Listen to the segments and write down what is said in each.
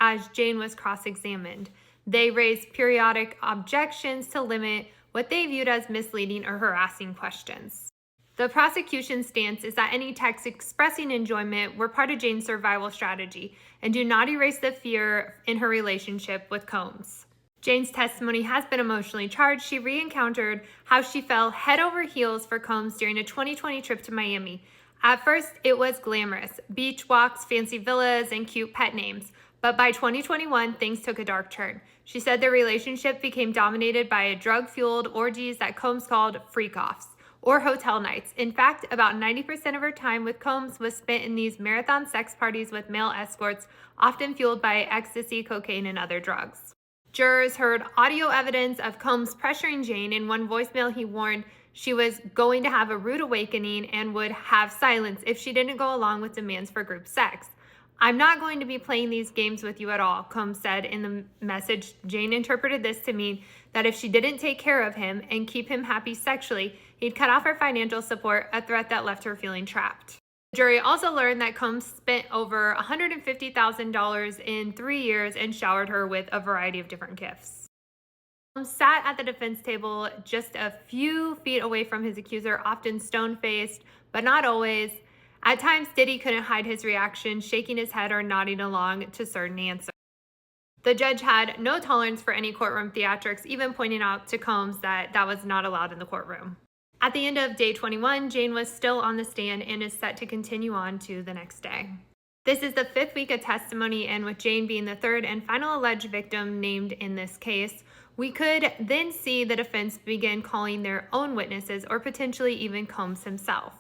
as Jane was cross-examined. They raised periodic objections to limit what they viewed as misleading or harassing questions. The prosecution's stance is that any texts expressing enjoyment were part of Jane's survival strategy and do not erase the fear in her relationship with Combs. Jane's testimony has been emotionally charged. She re-encountered how she fell head over heels for Combs during a 2020 trip to Miami. At first, it was glamorous, beach walks, fancy villas, and cute pet names. But by 2021, things took a dark turn. She said their relationship became dominated by drug-fueled orgies that Combs called freak-offs, or hotel nights. In fact, about 90% of her time with Combs was spent in these marathon sex parties with male escorts, often fueled by ecstasy, cocaine, and other drugs. Jurors heard audio evidence of Combs pressuring Jane. In one voicemail, he warned she was going to have a rude awakening and would have silence if she didn't go along with demands for group sex. "I'm not going to be playing these games with you at all," Combs said in the message. Jane interpreted this to mean that if she didn't take care of him and keep him happy sexually, he'd cut off her financial support, a threat that left her feeling trapped. The jury also learned that Combs spent over $150,000 in 3 years and showered her with a variety of different gifts. Combs sat at the defense table just a few feet away from his accuser, often stone-faced, but not always. At times, Diddy couldn't hide his reaction, shaking his head or nodding along to certain answers. The judge had no tolerance for any courtroom theatrics, even pointing out to Combs that that was not allowed in the courtroom. At the end of day 21, Jane was still on the stand and is set to continue on to the next day. This is the 5th week of testimony, and with Jane being the 3rd and final alleged victim named in this case, we could then see the defense begin calling their own witnesses or potentially even Combs himself.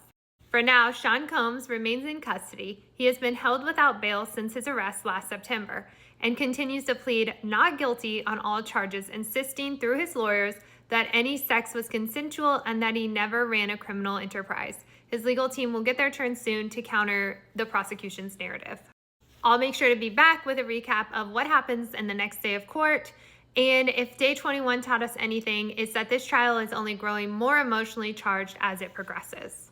For now, Sean Combs remains in custody. He has been held without bail since his arrest last September and continues to plead not guilty on all charges, insisting through his lawyers that any sex was consensual and that he never ran a criminal enterprise. His legal team will get their turn soon to counter the prosecution's narrative. I'll make sure to be back with a recap of what happens in the next day of court. And if day 21 taught us anything, it's that this trial is only growing more emotionally charged as it progresses.